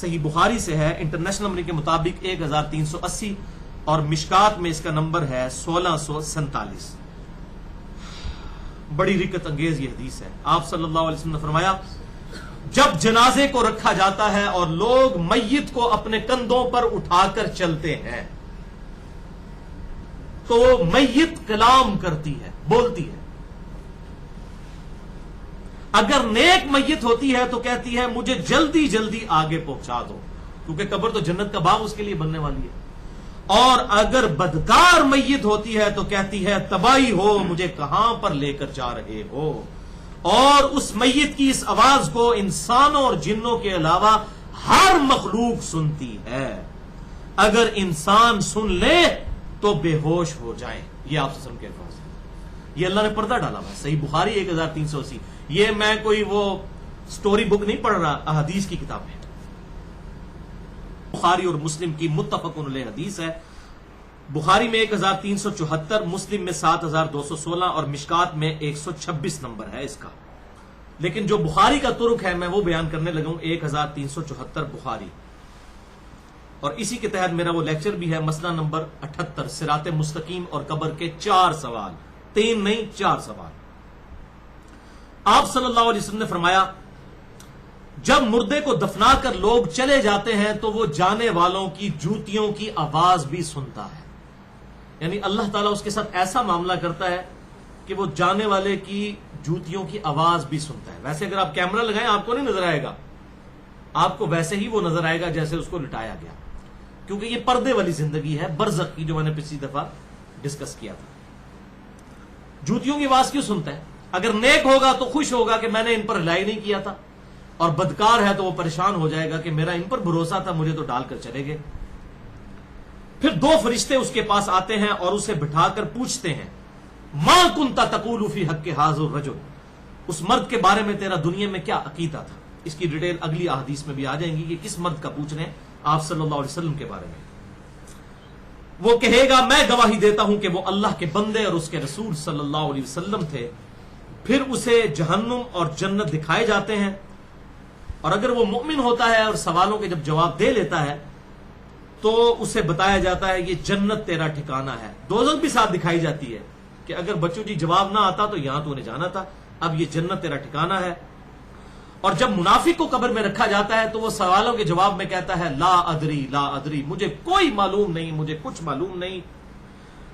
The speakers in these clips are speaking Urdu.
صحیح بخاری سے ہے، انٹرنیشنل نمبر کے مطابق 1380، اور مشکات میں اس کا نمبر ہے 1647۔ بڑی رکت انگیز یہ حدیث ہے۔ آپ صلی اللہ علیہ وسلم نے فرمایا جب جنازے کو رکھا جاتا ہے اور لوگ میت کو اپنے کندھوں پر اٹھا کر چلتے ہیں تو میت کلام کرتی ہے، بولتی ہے۔ اگر نیک میت ہوتی ہے تو کہتی ہے مجھے جلدی جلدی آگے پہنچا دو، کیونکہ قبر تو جنت کا باغ اس کے لیے بننے والی ہے۔ اور اگر بدکار میت ہوتی ہے تو کہتی ہے تباہی ہو، مجھے کہاں پر لے کر جا رہے ہو۔ اور اس میت کی اس آواز کو انسانوں اور جنوں کے علاوہ ہر مخلوق سنتی ہے۔ اگر انسان سن لے تو بے ہوش ہو جائیں، یہ آپ سے کے الفاظ ہیں۔ یہ اللہ نے پردہ ڈالا ہوا ہے، صحیح بخاری 1380۔ یہ میں کوئی وہ سٹوری بک نہیں پڑھ رہا، احادیث کی کتاب ہے، بخاری اور مسلم کی متفق علیہ حدیث ہے۔ بخاری میں 1374، مسلم میں 7216 اور مشکات میں 126 نمبر ہے اس کا۔ لیکن جو بخاری کا ترک ہے میں وہ بیان کرنے لگا ہوں 1374 بخاری، اور اسی کے تحت میرا وہ لیکچر بھی ہے، مسئلہ نمبر 78، صراط مستقیم اور قبر کے 4 سوال، 3 نہیں 4 سوال۔ آپ صلی اللہ علیہ وسلم نے فرمایا جب مردے کو دفنا کر لوگ چلے جاتے ہیں تو وہ جانے والوں کی جوتیوں کی آواز بھی سنتا ہے، یعنی اللہ تعالیٰ اس کے ساتھ ایسا معاملہ کرتا ہے کہ وہ جانے والے کی جوتیوں کی آواز بھی سنتا ہے۔ ویسے اگر آپ کیمرہ لگائیں آپ کو نہیں نظر آئے گا، آپ کو ویسے ہی وہ نظر آئے گا جیسے اس کو لٹایا گیا، کیونکہ یہ پردے والی زندگی ہے، برزخ کی، جو میں نے پچھلی دفعہ ڈسکس کیا تھا۔ جوتیوں کی آواز کیوں سنتا ہے؟ اگر نیک ہوگا تو خوش ہوگا کہ میں نے ان پر رلائی نہیں کیا تھا، اور بدکار ہے تو وہ پریشان ہو جائے گا کہ میرا ان پر بھروسہ تھا، مجھے تو ڈال کر چلے گئے۔ پھر 2 فرشتے اس کے پاس آتے ہیں اور اسے بٹھا کر پوچھتے ہیں ما کنت تقول فی حق ھذا الرجل، اس مرد کے بارے میں تیرا دنیا میں کیا عقیدہ تھا؟ اس کی ڈیٹیل اگلی احادیث میں بھی آ جائیں گی کہ کس مرد کا پوچھ رہے ہیں آپ صلی اللہ علیہ وسلم کے بارے میں۔ وہ کہے گا میں گواہی دیتا ہوں کہ وہ اللہ کے بندے اور اس کے رسول صلی اللہ علیہ وسلم تھے۔ پھر اسے جہنم اور جنت دکھائے جاتے ہیں، اور اگر وہ مومن ہوتا ہے اور سوالوں کے جب جواب دے لیتا ہے تو اسے بتایا جاتا ہے یہ جنت تیرا ٹھکانہ ہے۔ دوزخ بھی ساتھ دکھائی جاتی ہے کہ اگر بچوں جی جواب نہ آتا تو یہاں تو نے جانا تھا، اب یہ جنت تیرا ٹھکانہ ہے۔ اور جب منافق کو قبر میں رکھا جاتا ہے تو وہ سوالوں کے جواب میں کہتا ہے لا ادری لا ادری، مجھے کوئی معلوم نہیں، مجھے کچھ معلوم نہیں،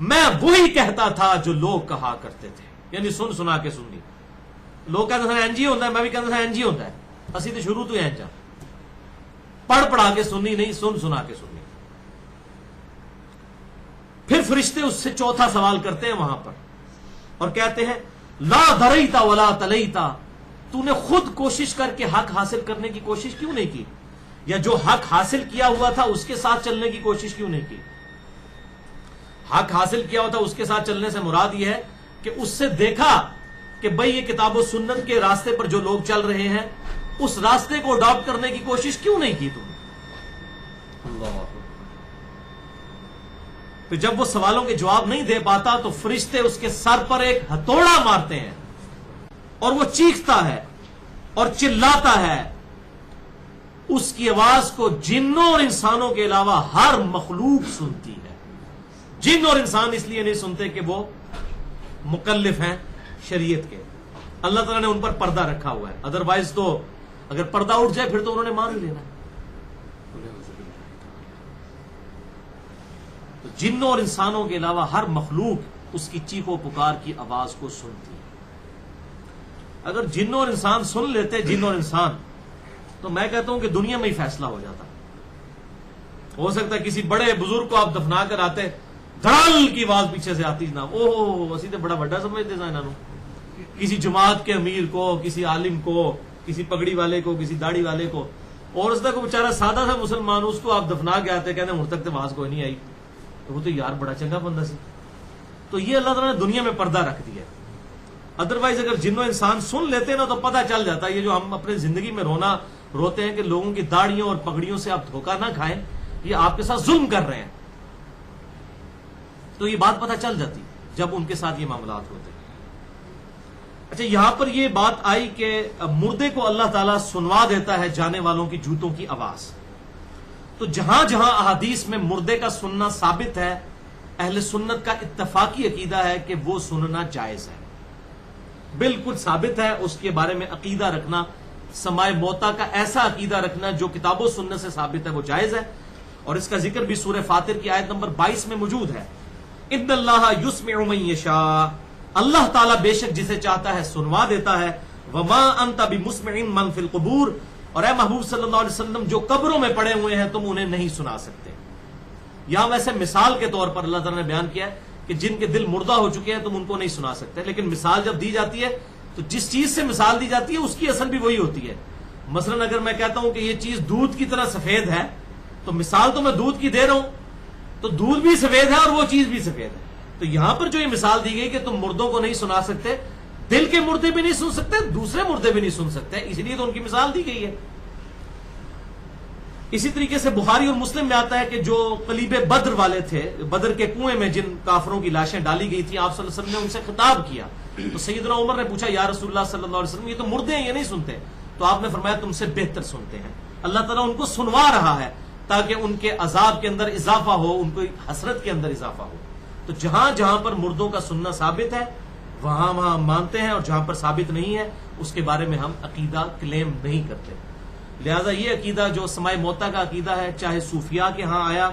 میں وہی کہتا تھا جو لوگ کہا کرتے تھے، یعنی سن سنا کے سننی۔ لوگ کہتے تھے این جی ہوتا ہے، میں بھی کہتا تھا این جی ہوتا ہے، اسی تو شروع تو این جا، پڑھ پڑھا کے سننی نہیں، سن سنا کے سننی۔ پھر فرشتے اس سے 4تھا سوال کرتے ہیں وہاں پر اور کہتے ہیں لا دریتا ولا تلیتا، تو نے خود کوشش کر کے حق حاصل کرنے کی کوشش کیوں نہیں کی، یا جو حق حاصل کیا ہوا تھا اس کے ساتھ چلنے کی کوشش کیوں نہیں کی؟ حق حاصل کیا ہوا تھا اس کے ساتھ چلنے سے مراد یہ ہے کہ اس سے دیکھا کہ بھئی یہ کتاب و سنت کے راستے پر جو لوگ چل رہے ہیں اس راستے کو اڈاپٹ کرنے کی کوشش کیوں نہیں کی تم نے؟ اللہ۔ تو جب وہ سوالوں کے جواب نہیں دے پاتا تو فرشتے اس کے سر پر ایک ہتھوڑا مارتے ہیں اور وہ چیختا ہے اور چلاتا ہے۔ اس کی آواز کو جنوں اور انسانوں کے علاوہ ہر مخلوق سنتی ہے۔ جن اور انسان اس لیے نہیں سنتے کہ وہ مکلف ہیں شریعت کے، اللہ تعالیٰ نے ان پر پردہ رکھا ہوا ہے، ادروائز تو اگر پردہ اٹھ جائے پھر تو انہوں نے مان ہی لینا ہے۔ تو جنوں اور انسانوں کے علاوہ ہر مخلوق اس کی چیخ و پکار کی آواز کو سنتی ہے۔ اگر جنوں اور انسان سن لیتے، جن اور انسان، تو میں کہتا ہوں کہ دنیا میں ہی فیصلہ ہو جاتا۔ ہو سکتا ہے کسی بڑے بزرگ کو آپ دفنا کر آتے، دھڑال کی آواز پیچھے سے آتی جناب، اوہ اسی تو بڑا بڑا سمجھتے تھا انہوں، کسی جماعت کے امیر کو، کسی عالم کو، کسی پگڑی والے کو، کسی داڑھی والے کو، اور اس کو بیچارہ سادہ سا مسلمان، اس کو آپ دفنا کے آتے کہتے ہوں تک تو آواز کوئی نہیں آئی، تو وہ تو یار بڑا چنگا بندہ سی۔ تو یہ اللہ تعالیٰ نے دنیا میں پردہ رکھ دیا۔ ادروائز اگر جنوں انسان سن لیتے نا تو پتہ چل جاتا ہے، یہ جو ہم اپنے زندگی میں روتے ہیں کہ لوگوں کی داڑھیوں اور پگڑیوں سے آپ دھوکہ نہ کھائیں، یہ آپ کے ساتھ ظلم کر رہے ہیں، تو یہ بات پتہ چل جاتی جب ان کے ساتھ یہ معاملات ہوتے ہیں۔ اچھا، یہاں پر یہ بات آئی کہ مردے کو اللہ تعالیٰ سنوا دیتا ہے جانے والوں کی جوتوں کی آواز، تو جہاں جہاں احادیث میں مردے کا سننا ثابت ہے، اہل سنت کا اتفاقی عقیدہ ہے کہ وہ سننا جائز ہے، بالکل ثابت ہے۔ اس کے بارے میں عقیدہ رکھنا، سماع موتا کا ایسا عقیدہ رکھنا جو کتاب و سنت سے ثابت ہے، وہ جائز ہے۔ اور اس کا ذکر بھی سورہ فاطر کی آیت نمبر 22 میں موجود ہے، ان اللہ یسمع من یشاء، اللہ تعالیٰ بے شک جسے چاہتا ہے سنوا دیتا ہے، وما انت بمسمع من فی القبور، اور اے محبوب صلی اللہ علیہ وسلم جو قبروں میں پڑے ہوئے ہیں تم انہیں نہیں سنا سکتے۔ یہاں ویسے مثال کے طور پر اللہ تعالیٰ نے بیان کیا ہے کہ جن کے دل مردہ ہو چکے ہیں تم ان کو نہیں سنا سکتے، لیکن مثال جب دی جاتی ہے تو جس چیز سے مثال دی جاتی ہے اس کی اصل بھی وہی ہوتی ہے۔ مثلا اگر میں کہتا ہوں کہ یہ چیز دودھ کی طرح سفید ہے تو مثال تو میں دودھ کی دے رہا ہوں، تو دودھ بھی سفید ہے اور وہ چیز بھی سفید ہے۔ تو یہاں پر جو یہ مثال دی گئی کہ تم مردوں کو نہیں سنا سکتے، دل کے مردے بھی نہیں سن سکتے، دوسرے مردے بھی نہیں سن سکتے، اس لیے تو ان کی مثال دی گئی ہے۔ اسی طریقے سے بخاری اور مسلم میں آتا ہے کہ جو قلیب بدر والے تھے، بدر کے کنویں میں جن کافروں کی لاشیں ڈالی گئی تھی، آپ صلی اللہ علیہ وسلم نے ان سے خطاب کیا تو سیدنا عمر نے پوچھا یا رسول اللہ صلی اللہ علیہ وسلم یہ تو مردے ہیں، یہ نہیں سنتے، تو آپ نے فرمایا تم سے بہتر سنتے ہیں۔ اللہ تعالیٰ ان کو سنوا رہا ہے تاکہ ان کے عذاب کے اندر اضافہ ہو، ان کو حسرت کے اندر اضافہ ہو۔ تو جہاں جہاں پر مردوں کا سننا ثابت ہے وہاں وہاں ہم مانتے ہیں، اور جہاں پر ثابت نہیں ہے اس کے بارے میں ہم عقیدہ کلیم نہیں کرتے۔ لہذا یہ عقیدہ جو سماع موتا کا عقیدہ ہے، چاہے صوفیاء کے ہاں آیا،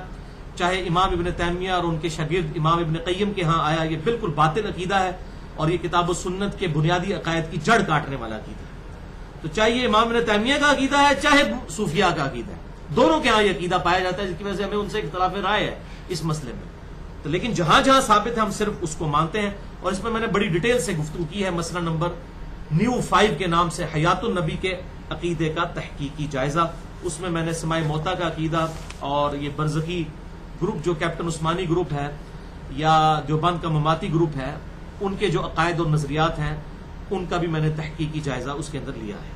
چاہے امام ابن تیمیہ اور ان کے شاگرد امام ابن قیم کے ہاں آیا، یہ بالکل باطل عقیدہ ہے، اور یہ کتاب و سنت کے بنیادی عقائد کی جڑ کاٹنے والا عقیدہ ہے۔ تو چاہے یہ امام ابن تیمیہ کا عقیدہ ہے، چاہے صوفیاء کا عقیدہ ہے، دونوں کے ہاں یہ عقیدہ پایا جاتا ہے، جس کی وجہ سے ہمیں ان سے اختلاف رائے ہے اس مسئلے میں۔ تو لیکن جہاں جہاں ثابت ہے ہم صرف اس کو مانتے ہیں، اور اس میں میں نے بڑی ڈیٹیل سے گفتگو کی ہے، مسئلہ نمبر نیو 5 کے نام سے حیات النبی کے عقیدے کا تحقیقی جائزہ، اس میں نے سماع موتا کا عقیدہ اور یہ برزخی گروپ جو کیپٹن عثمانی گروپ ہے یا دیوبند کا مماتی گروپ ہے، ان کے جو عقائد اور نظریات ہیں ان کا بھی میں نے تحقیقی جائزہ اس کے اندر لیا ہے۔